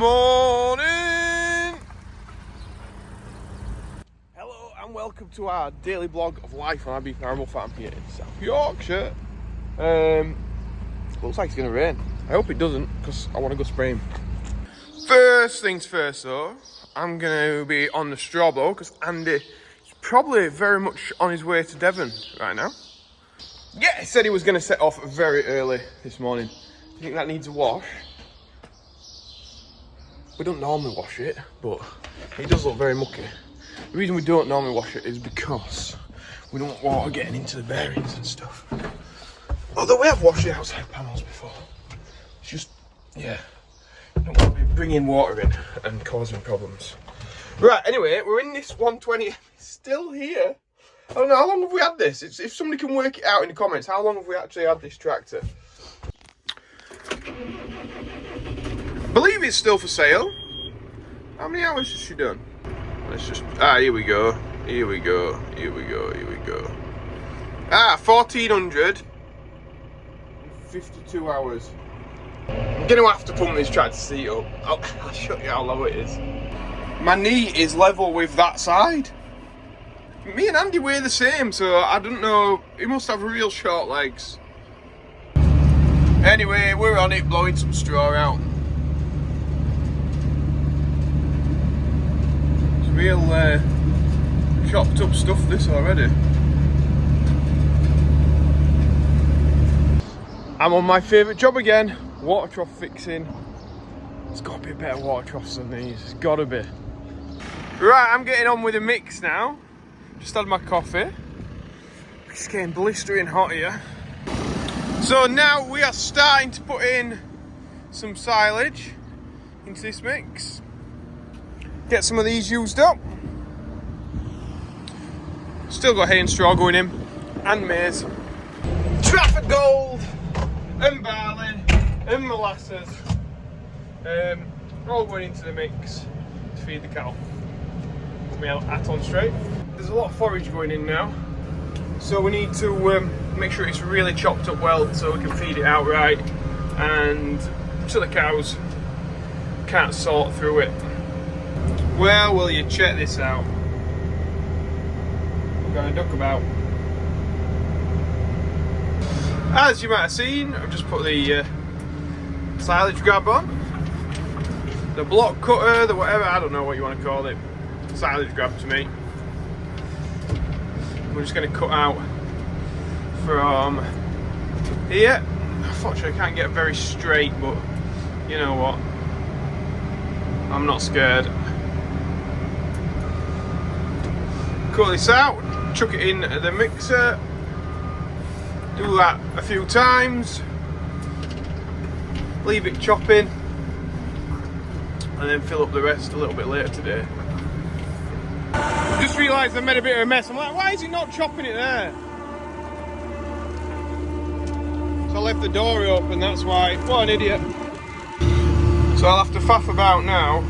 morning! Hello and welcome to our daily blog of life on our beef and arable farm here in South Yorkshire. Looks like it's going to rain. I hope it doesn't, because I want to go spraying. First things first though, I'm going to be on the straw blow because Andy is probably very much on his way to Devon right now. Yeah, he said he was going to set off very early this morning. Do you think that needs a wash? We don't normally wash it, but it does look very mucky. The reason we don't normally wash it is because we don't want water getting into the bearings and stuff. Although we have washed the outside panels before. It's just, yeah, you don't want to be bringing water in and causing problems. Right, anyway, we're in this 120, it's still here. I don't know, how long have we had this? If somebody can work it out in the comments, how long have we actually had this tractor? I believe it's still for sale. How many hours has she done? Let's just, here we go. Here we go. 1,452 hours. I'm going to have to pump this tractor seat up. I'll show you how low it is. My knee is level with that side. Me and Andy weigh the same, so I don't know. He must have real short legs. Anyway, we're on it, blowing some straw out. It's real chopped up stuff, this already. I'm on my favourite job again, water trough fixing. There's got to be better water troughs than these, it's got to be. Right, I'm getting on with the mix now. Just had my coffee. It's getting blistering hot here. So now we are starting to put in some silage into this mix. Get some of these used up. Still got hay and straw going in, and maize. Trafford Gold, and barley, and molasses. All going into the mix to feed the cow. Put my hat on straight. There's a lot of forage going in now, so we need to make sure it's really chopped up well so we can feed it out right, and so the cows can't sort through it. Well, will you check this out? We've got a duck about. As you might have seen, I've just put the silage grab on, the block cutter, the whatever, I don't know what you want to call it, silage grab to me. We're just going to cut out from here. Unfortunately I can't get very straight, but you know what, I'm not scared. Cut this out, chuck it in the mixer, do that a few times, leave it chopping, and then fill up the rest a little bit later today. Just realised I made a bit of a mess. I'm like, why is he not chopping it there? So I left the door open, that's why. What an idiot. So I'll have to faff about now,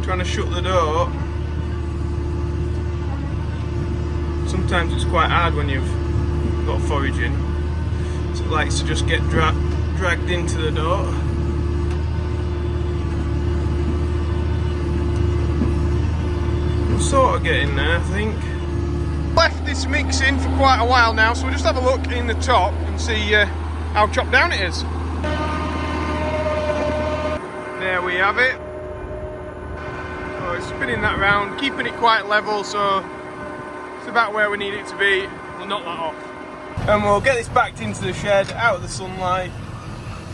trying to shut the door. Sometimes it's quite hard when you've got forage in. So it likes to just get dragged into the door. Sort of getting there, I think. Left this mix in for quite a while now, so we'll just have a look in the top and see how chopped down it is. There we have it. So it's spinning that round, keeping it quite level, so it's about where we need it to be. We'll knock that off. And we'll get this backed into the shed, out of the sunlight,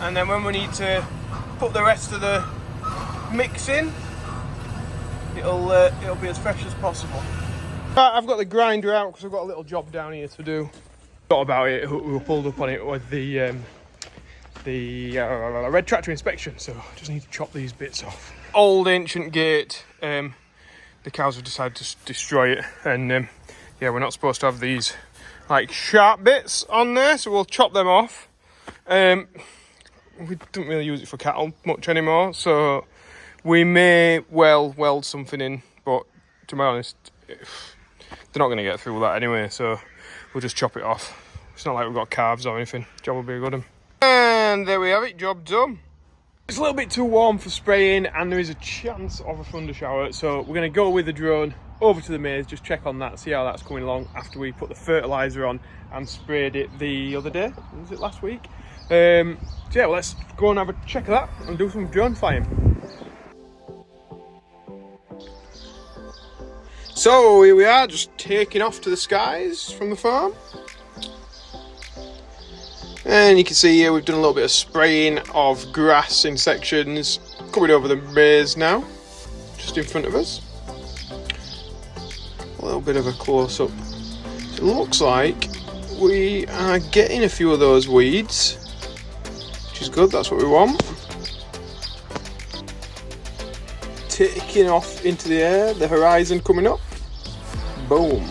and then when we need to put the rest of the mix in, it'll be as fresh as possible. Right, I've got the grinder out because I've got a little job down here to do. Thought about it, we were pulled up on it with the red tractor inspection, so I just need to chop these bits off. Old ancient gate, the cows have decided to destroy it, and yeah, we're not supposed to have these like sharp bits on there, so we'll chop them off. We don't really use it for cattle much anymore, so we may well weld something in, but to be honest, they're not going to get through that anyway, so we'll just chop it off. It's not like we've got calves or anything. Job will be a good one. And there we have it, job done. It's a little bit too warm for spraying and there is a chance of a thunder shower, so we're going to go with the drone over to the maize, just check on that, see how that's coming along after we put the fertiliser on and sprayed it the other day. Was it last week? So yeah, well, let's go and have a check of that and do some drone flying. So here we are, just taking off to the skies from the farm. And you can see here we've done a little bit of spraying of grass in sections, coming over the maize now, just in front of us. A little bit of a close-up. So it looks like we are getting a few of those weeds, which is good, that's what we want. Taking off into the air, the horizon coming up. Boom.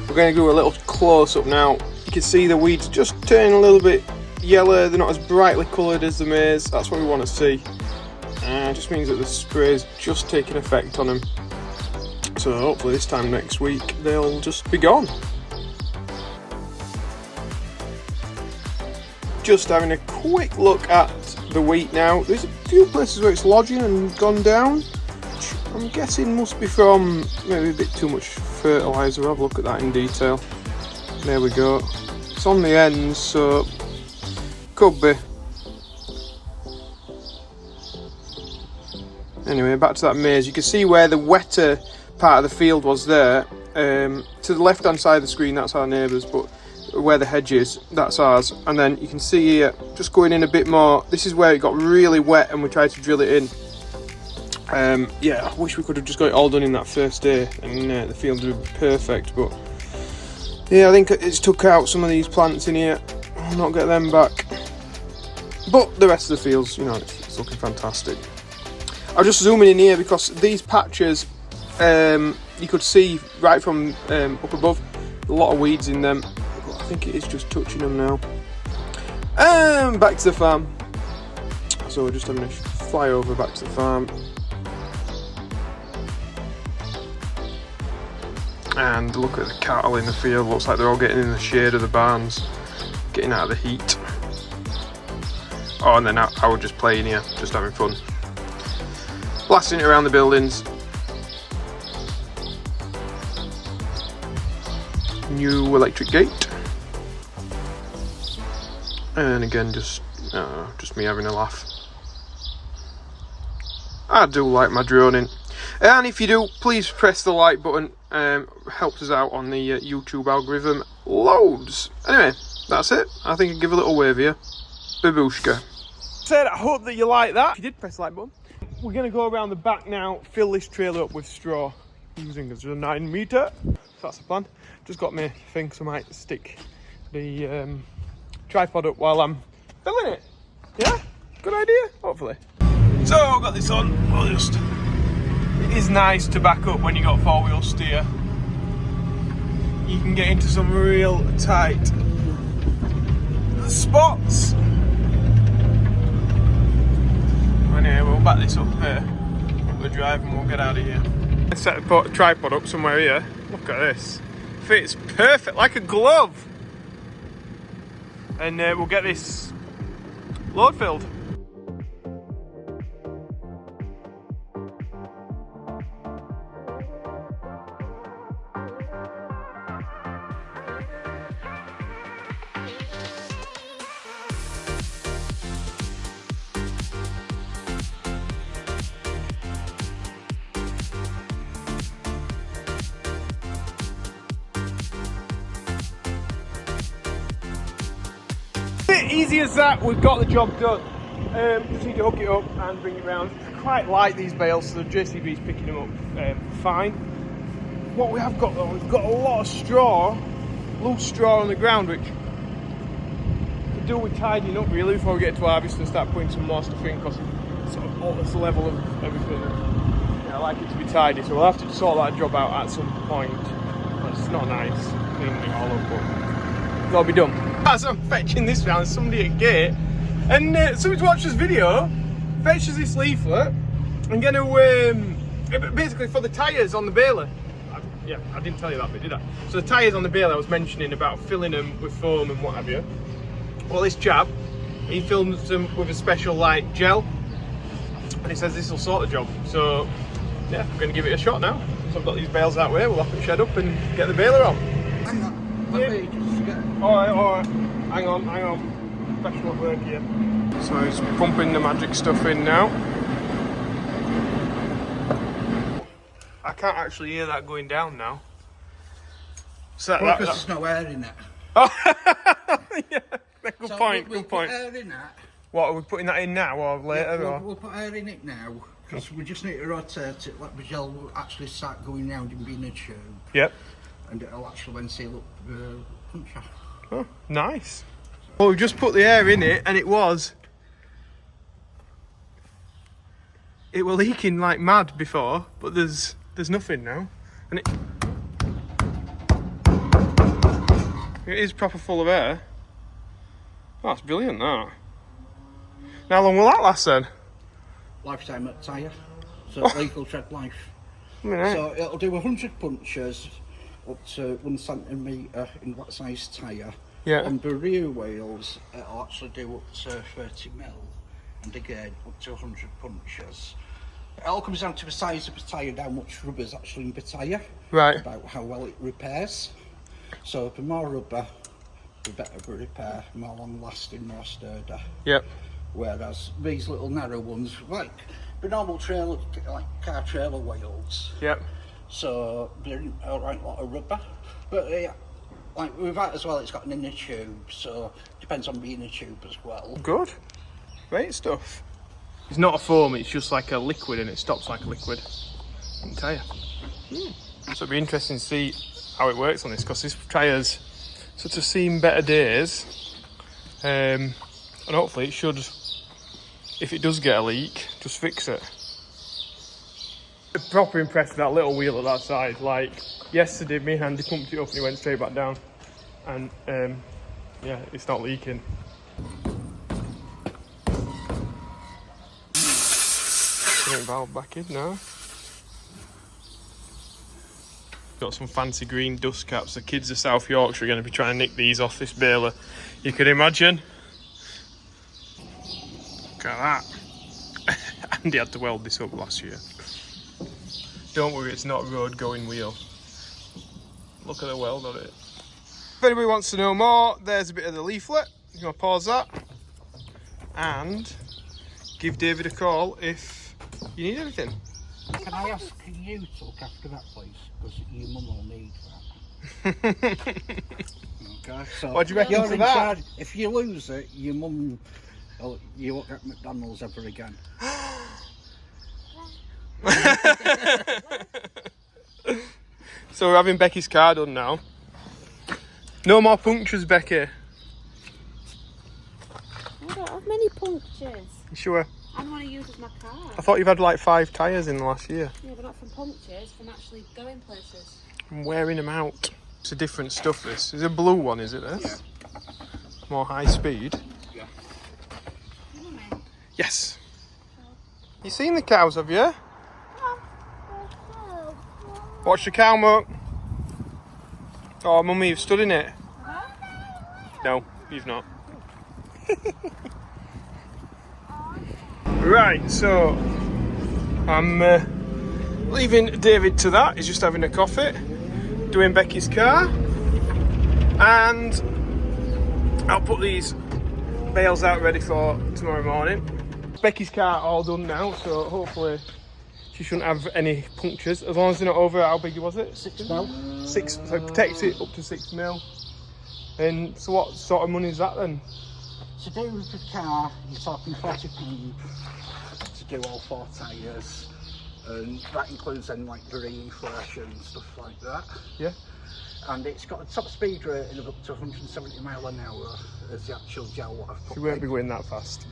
We're going to do a little close-up now. You can see the weeds just turning a little bit yellow, they're not as brightly coloured as the maize, that's what we want to see. It just means that the spray's just taking effect on them. So hopefully this time next week they'll just be gone. Just having a quick look at the wheat now. There's a few places where it's lodging and gone down, which I'm guessing must be from maybe a bit too much fertiliser. Have a look at that in detail. There we go. It's on the ends, so could be. Anyway, back to that maize. You can see where the wetter part of the field was there. To the left hand side of the screen, that's our neighbours, but where the hedge is, that's ours. And then you can see here, just going in a bit more, this is where it got really wet and we tried to drill it in. Yeah, I wish we could have just got it all done in that first day and the field would be perfect, but yeah, I think it's took out some of these plants in here. I'll not get them back. But the rest of the fields, you know, it's looking fantastic. I'll just zoom in here because these patches, you could see right from up above, a lot of weeds in them. I think it is just touching them now. Back to the farm. So we're just having a fly over back to the farm. And look at the cattle in the field, looks like they're all getting in the shade of the barns, getting out of the heat. Oh, and then I was just playing here, just having fun. Blasting it around the buildings. New electric gate. And again, just me having a laugh. I do like my droning. And if you do, please press the like button. Helps us out on the YouTube algorithm loads. Anyway, that's it. I think I'll give a little wave here. Babushka. Said, I hope that you like that. If you did, press the like button. We're going to go around the back now, fill this trailer up with straw using a 9 metre. So that's the plan. Just got my thing, so I might stick the tripod up while I'm filling it. Yeah? Good idea? Hopefully. So I've got this on. It is nice to back up when you got 4-wheel steer. You can get into some real tight spots. Anyway, we'll back this up the drive and we'll get out of here. Let's set the tripod up somewhere here. Look at this. Fits perfect, like a glove. And we'll get this load filled. Easy as that, we've got the job done. Just need to hook it up and bring it round. I quite like these bales, so the JCB's picking them up fine. What we have got though, we've got a lot of straw, loose straw on the ground, which we could do with tidying up really before we get to harvest and start putting some more stuff in, because it sort of alters the level of everything. Yeah, I like it to be tidy, so we'll have to sort that job out at some point. It's not nice cleaning it all up, but it'll be done. As I'm fetching this round, somebody at gate, and somebody's watched this video, fetches this leaflet, and going to basically for the tyres on the Baler. Yeah, I didn't tell you that bit, did I? So the tyres on the Baler I was mentioning about filling them with foam and what have you. Well, this chap, he fills them with a special like gel, and he says this will sort the job. So yeah, I'm going to give it a shot now. So I've got these bales that way. We'll have to shed up and get the baler on. Hang on, let me just get... Alright. Hang on. Professional work here. So he's pumping the magic stuff in now. I can't actually hear that going down now. So because there's no air in it. Oh, yeah. Good So point. we'll Good point. Put air in that. What, are we putting that in now or later? Yeah, or? we'll put air in it now because we just need to rotate it. Let the gel will actually start going round and being a tube. Yep. And it'll actually then seal up the puncture. Oh, nice. Well, we just put the air in it, and it were leaking like mad before, but there's nothing now, and it is proper full of air. Oh, that's brilliant, that. Now, how long will that last then? Lifetime at Tyre, so legal tread life. Right. So it'll do 100 punches up to 1 centimetre in that size tyre. Yeah. On the rear wheels, it'll actually do up to 30 mil, and again up to 100 punches. It all comes down to the size of the tyre, how much rubber is actually in the tyre. Right. About how well it repairs. So the more rubber, the better the repair, more long lasting, more sturdy. Yep. Whereas these little narrow ones, like the normal trailer, like car trailer wheels. Yep. So they're a right lot of rubber. But like with that as well, it's got an inner tube, so depends on the inner tube as well. Good. Great stuff. It's not a foam, it's just like a liquid, and it stops like a liquid. I can tell you. So it'll be interesting to see how it works on this, because this tyre's sort of seen better days. And hopefully it should, if it does get a leak, just fix it. I'm proper impressed with that little wheel at that side. Like yesterday, me and Andy pumped it up and it went straight back down. And yeah, it's not leaking. Putting the valve back in now. Got some fancy green dust caps. The kids of South Yorkshire are going to be trying to nick these off this baler. You could imagine. Look at that. Andy had to weld this up last year. Don't worry, it's not a road going wheel. Look at the weld on it. If anybody wants to know more, there's a bit of the leaflet. You can pause that and give David a call if you need anything. Can I ask you to look after that, please? Because your mum will need that. Okay, so What do you reckon you're for in that? charge. If you lose it, your mum, you won't get McDonald's ever again. So we're having Becky's car done now. No more punctures, Becky. I don't have many punctures. You sure? I want to use as my car. I thought you've had like 5 tyres in the last year. Yeah, but not from punctures, from actually going places. I'm wearing them out. It's a different stuff, this. Is it a blue one, is it this? Yeah. More high speed. Yeah. Yes. You seen the cows, have you? Watch the cow milk. Oh, Mummy, you've stood in it. No, you've not. Right, so I'm leaving David to that. He's just having a coffee, doing Becky's car, and I'll put these bales out ready for tomorrow morning. Becky's car all done now, so hopefully she shouldn't have any punctures, as long as they're not over, how big was it? 6 mil. 6, so protect it up to 6 mil. And so what sort of money is that then? To do with the car, you're talking £40 to do all 4 tyres, and that includes then like the refresh and stuff like that. Yeah. And it's got a top speed rating of up to 170 mile an hour as the actual gel what I've put You won't in. be going that fast.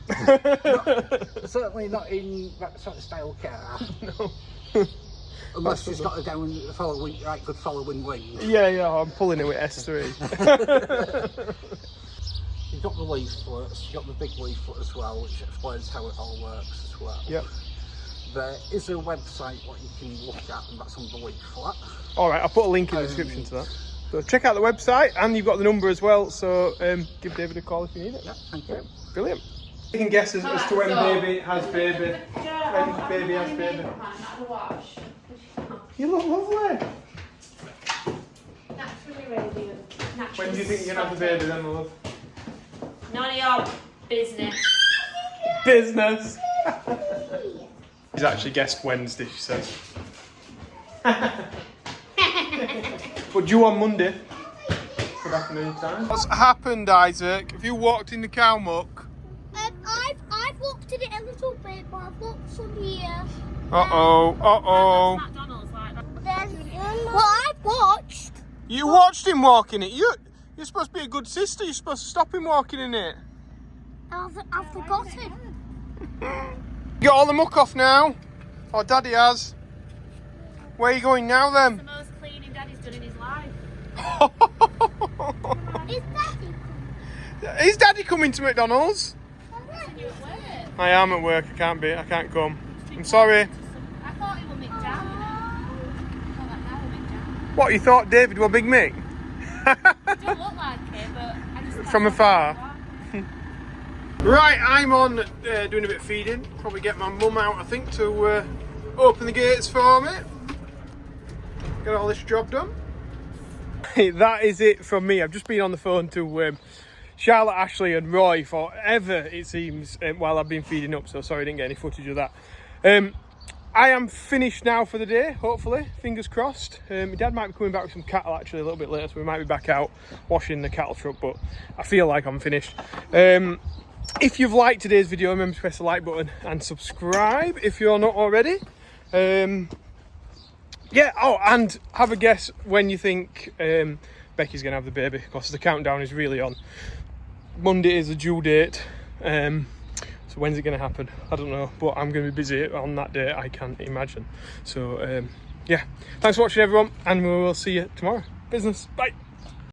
Certainly not in that sort of style car. No. Unless it's got a following wind. Yeah, I'm pulling it with S3. You've got the leaflets, you've got the big leaflet as well, which explains how it all works as well. Yep. There is a website what you can look at, and that's on the leaflet. Alright, I'll put a link in the description to that. So check out the website, and you've got the number as well, so give David a call if you need it. Yeah, thank you. Brilliant. You can guess as to when baby has baby. When baby has baby. You look lovely. Naturally radiant. When do you think you're going to have the baby then, my love? None of your business. Business. She's actually guessed Wednesday, she says. But due on Monday. Good afternoon time. What's happened, Isaac? Have you walked in the cow muck? I've looked at it a little bit, but I've looked some here. Uh-oh. McDonald's like that. Well, I've watched. You watched him walking it. You're supposed to be a good sister. You're supposed to stop him walking in it. I've forgotten. Get all the muck off now. Or Daddy has. Where are you going now then? The most cleaning Daddy's done in his life. Is Daddy? Is Daddy coming to McDonald's? You at work? I am at work. I can't come. I'm sorry. I thought he was McDad. I thought that guy was McDad. What, you thought David were Big Mick? He don't look like it, but I just thought From that's afar. what Right, I'm on doing a bit of feeding. Probably get my mum out, I think, to open the gates for me. Get all this job done. That is it from me. I've just been on the phone to Charlotte, Ashley and Roy forever, it seems, while I've been feeding up. So sorry I didn't get any footage of that. I am finished now for the day, hopefully. Fingers crossed. My dad might be coming back with some cattle actually a little bit later, so we might be back out washing the cattle truck, but I feel like I'm finished. If you've liked today's video, remember to press the like button and subscribe if you're not already. Yeah, oh, and have a guess when you think Becky's going to have the baby, because the countdown is really on. Monday is the due date, so when's it going to happen? I don't know, but I'm going to be busy on that day, I can't imagine. So, yeah, thanks for watching everyone, and we will see you tomorrow. Business, bye.